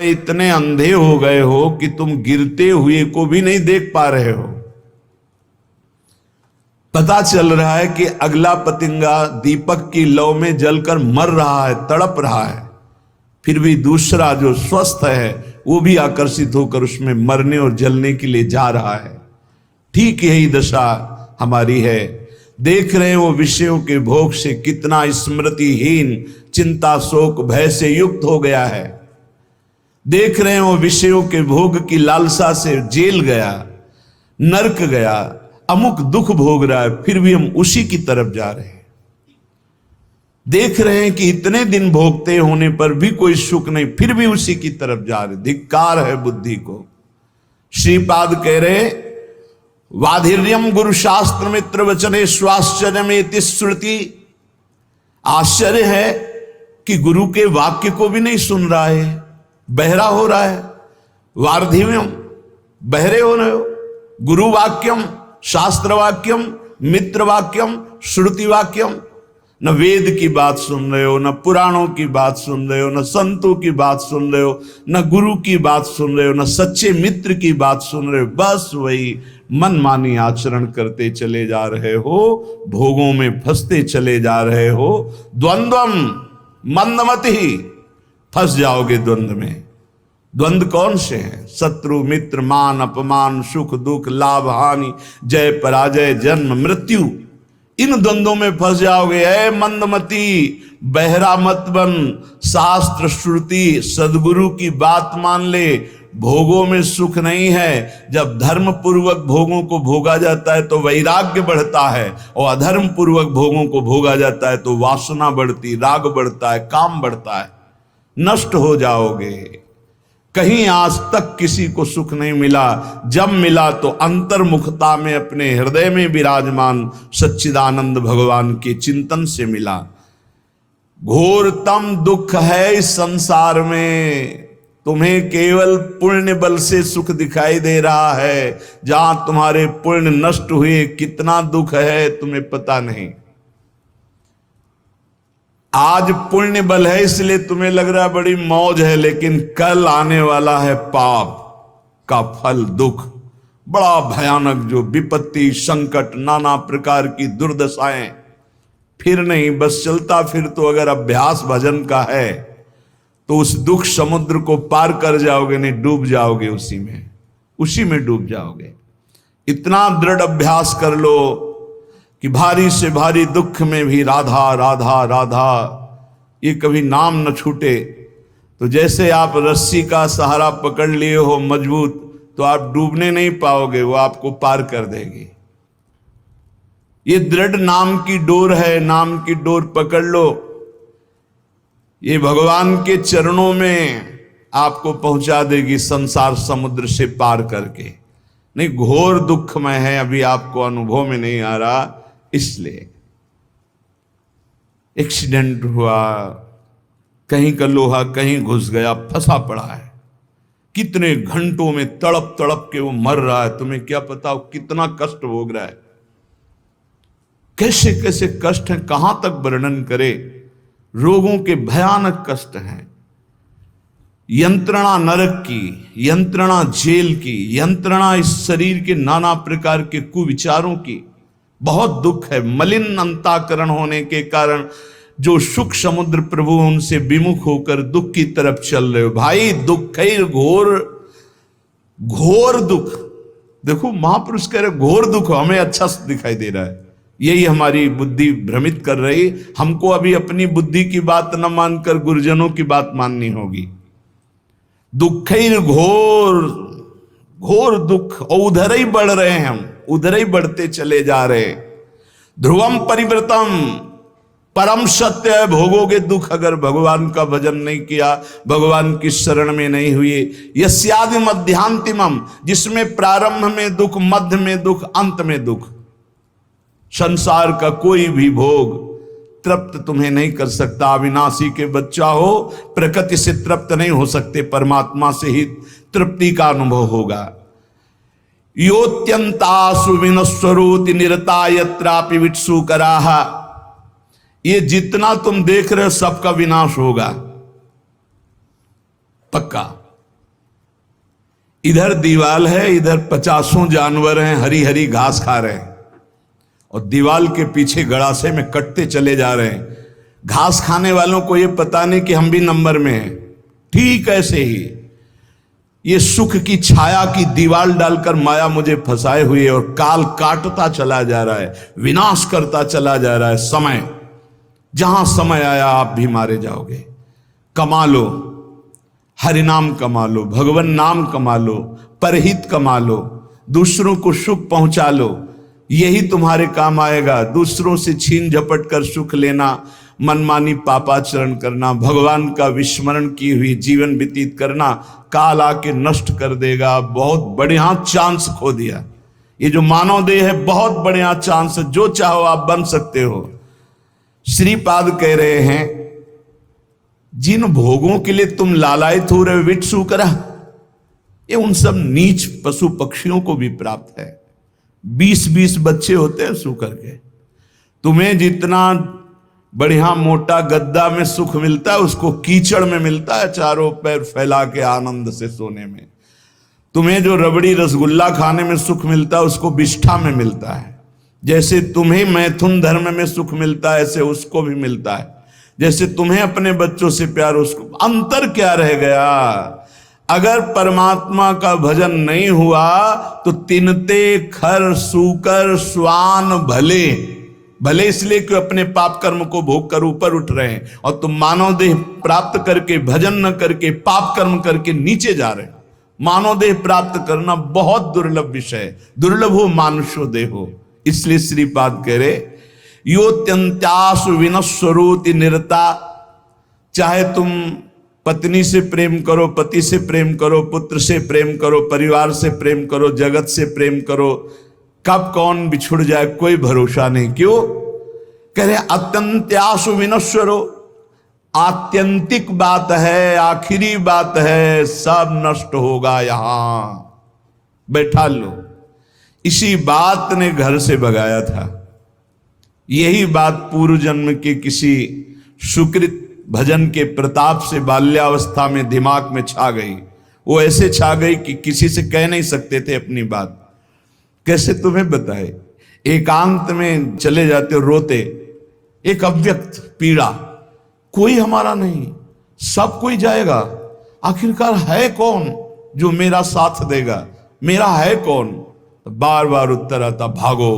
इतने अंधे हो गए हो कि तुम गिरते हुए को भी नहीं देख पा रहे हो। पता चल रहा है कि अगला पतंगा दीपक की लौ में जलकर मर रहा है, तड़प रहा है, फिर भी दूसरा जो स्वस्थ है वो भी आकर्षित होकर उसमें मरने और जलने के लिए जा रहा है। ठीक यही दशा हमारी है। देख रहे हैं वो विषयों के भोग से कितना स्मृतिहीन, चिंता शोक भय से युक्त हो गया है। देख रहे हैं वो विषयों के भोग की लालसा से जेल गया, नरक गया, अमुक दुख भोग रहा है, फिर भी हम उसी की तरफ जा रहे हैं। देख रहे हैं कि इतने दिन भोगते होने पर भी कोई सुख नहीं, फिर भी उसी की तरफ जा रहे। धिक्कार है बुद्धि को। श्रीपाद कह रहे वाधिर्यम गुरु शास्त्र मित्र वचने स्वाश्चर्य में श्रुति। आश्चर्य है कि गुरु के वाक्य को भी नहीं सुन रहा है, बहरा हो रहा है। वार्धिव्यम, बहरे हो रहे हो। गुरु वाक्यम, शास्त्र वाक्यम, मित्र वाक्यम, श्रुति वाक्यम। न वेद की बात सुन रहे हो, न पुराणों की बात सुन रहे हो, न संतों की बात सुन रहे हो, न गुरु की बात सुन रहे हो, न सच्चे मित्र की बात सुन रहे हो। बस वही मनमानी आचरण करते चले जा रहे हो, भोगों में फंसते चले जा रहे हो। द्वंद्वम मंदमति, फंस जाओगे द्वंद्व में। द्वंद्व कौन से हैं? शत्रु मित्र, मान अपमान, सुख दुख, लाभ हानि, जय पराजय, जन्म मृत्यु। इन द्वंद्वों में फंस जाओगे। ऐ मंदमती, बहरा मत बन। शास्त्र श्रुति सदगुरु की बात मान ले। भोगों में सुख नहीं है। जब धर्म पूर्वक भोगों को भोगा जाता है तो वैराग्य बढ़ता है, और अधर्म पूर्वक भोगों को भोगा जाता है तो वासना बढ़ती, राग बढ़ता है, काम बढ़ता है। नष्ट हो जाओगे। कहीं आज तक किसी को सुख नहीं मिला। जब मिला तो अंतर्मुखता में अपने हृदय में विराजमान सच्चिदानंद भगवान के चिंतन से मिला। घोरतम दुख है इस संसार में। तुम्हें केवल पुण्य बल से सुख दिखाई दे रहा है। जहां तुम्हारे पुण्य नष्ट हुए कितना दुख है तुम्हें पता नहीं। आज पुण्य बल है इसलिए तुम्हें लग रहा है बड़ी मौज है, लेकिन कल आने वाला है पाप का फल, दुख बड़ा भयानक, जो विपत्ति, संकट, नाना प्रकार की दुर्दशाएं। फिर नहीं, बस चलता फिर तो अगर अभ्यास भजन का है तो उस दुख समुद्र को पार कर जाओगे, नहीं डूब जाओगे उसी में डूब जाओगे। इतना दृढ़ अभ्यास कर लो कि भारी से भारी दुख में भी राधा राधा राधा ये कभी नाम न छूटे। तो जैसे आप रस्सी का सहारा पकड़ लिए हो मजबूत, तो आप डूबने नहीं पाओगे, वो आपको पार कर देगी। ये दृढ़ नाम की डोर है, नाम की डोर पकड़ लो। ये भगवान के चरणों में आपको पहुंचा देगी संसार समुद्र से पार करके। नहीं, घोर दुखमय है, अभी आपको अनुभव में नहीं आ रहा। इसलिए एक्सीडेंट हुआ, कहीं का लोहा कहीं घुस गया, फंसा पड़ा है, कितने घंटों में तड़प तड़प के वो मर रहा है। तुम्हें क्या पता वो कितना कष्ट भोग रहा है, कैसे कैसे कष्ट है, कहां तक वर्णन करे। रोगों के भयानक कष्ट हैं। यंत्रणा नरक की, यंत्रणा जेल की, यंत्रणा इस शरीर के नाना प्रकार के कुविचारों की। बहुत दुख है। मलिन अंताकरण होने के कारण जो सुख समुद्र प्रभु उनसे विमुख होकर दुख की तरफ चल रहे हो। भाई दुख है, घोर घोर दुख। देखो महापुरुष कह रहे घोर दुख, हमें अच्छा दिखाई दे रहा है। यही हमारी बुद्धि भ्रमित कर रही। हमको अभी अपनी बुद्धि की बात न मानकर गुरुजनों की बात माननी होगी। दुख घोर घोर दुख, और उधर ही बढ़ रहे हैं हम, उधर ही बढ़ते चले जा रहे। ध्रुवम परिवृतम, परम सत्य है। भोगोगे दुख अगर भगवान का भजन नहीं किया, भगवान की शरण में नहीं हुए। यस्यादि मध्यांतिमम, जिसमें प्रारंभ में दुख, मध्य में दुख, अंत में दुख। संसार का कोई भी भोग तृप्त तुम्हें नहीं कर सकता। अविनाशी के बच्चा हो, प्रकृति से तृप्त नहीं हो सकते, परमात्मा से ही तृप्ति का अनुभव होगा। योत्यंतासु विनश्वरोति निरता यत्रापि वित्सु कराह। ये जितना तुम देख रहे हो सबका विनाश होगा, पक्का। इधर दीवाल है, इधर 50 जानवर हैं, हरी हरी घास खा रहे हैं, और दीवाल के पीछे गड़ासे में कटते चले जा रहे हैं। घास खाने वालों को यह पता नहीं कि हम भी नंबर में हैं। ठीक ऐसे ही ये सुख की छाया की दीवाल डालकर माया मुझे फंसाए हुई है, और काल काटता चला जा रहा है, विनाश करता चला जा रहा है। समय, जहां समय आया आप भी मारे जाओगे। कमा लो, हरिनाम कमा लो, भगवान नाम कमा लो, परहित कमा लो, दूसरों को सुख पहुंचा लो, यही तुम्हारे काम आएगा। दूसरों से छीन झपट कर सुख लेना, मनमानी पापाचरण करना, भगवान का विस्मरण की हुई जीवन व्यतीत करना, काल आके नष्ट कर देगा। बहुत बढ़िया चांस खो दिया। ये जो मानव देह है बहुत बढ़िया चांस है, जो चाहो आप बन सकते हो। श्रीपाद कह रहे हैं, जिन भोगों के लिए तुम लालायित हो रहे हो, विट सूकरा, ये उन सब नीच पशु पक्षियों को भी प्राप्त है। 20-20 बच्चे होते हैं सूकर के। तुम्हें जितना बढ़िया मोटा गद्दा में सुख मिलता है, उसको कीचड़ में मिलता है, चारों पैर फैला के आनंद से सोने में। तुम्हें जो रबड़ी रसगुल्ला खाने में सुख मिलता है, उसको विष्ठा में मिलता है। जैसे तुम्हें मैथुन धर्म में सुख मिलता है, ऐसे उसको भी मिलता है। जैसे तुम्हें अपने बच्चों से प्यार, उसको। अंतर क्या रह गया? अगर परमात्मा का भजन नहीं हुआ तो तिनते खर सूकर स्वान भले, भले इसलिए कि अपने पाप कर्म को भोग कर ऊपर उठ रहे हैं, और तुम मानव देह प्राप्त करके, भजन न करके, पाप कर्म करके नीचे जा रहे हो। मानव देह प्राप्त करना बहुत दुर्लभ विषय है। दुर्लभ हो मानुषो देहो। इसलिए श्रीपाद कह रहे, योत्यंत्यासु विनस्वरोति निरता। चाहे तुम पत्नी से प्रेम करो, पति से प्रेम करो, पुत्र से प्रेम करो, परिवार से प्रेम करो, जगत से प्रेम करो, कब कौन बिछुड़ जाए कोई भरोसा नहीं। क्यों? कह रहे अत्यंत्यासु विनश्वरो, आत्यंतिक बात है, आखिरी बात है, सब नष्ट होगा। यहां बैठा लो। इसी बात ने घर से भगाया था। यही बात पूर्व जन्म के किसी सुकृत भजन के प्रताप से बाल्यावस्था में दिमाग में छा गई। वो ऐसे छा गई कि किसी से कह नहीं सकते थे अपनी बात। कैसे तुम्हें बताए? एकांत में चले जाते हो रोते, एक अव्यक्त पीड़ा, कोई हमारा नहीं, सब कोई जाएगा। आखिरकार है कौन जो मेरा साथ देगा? मेरा है कौन? बार बार उत्तर आता, भागो।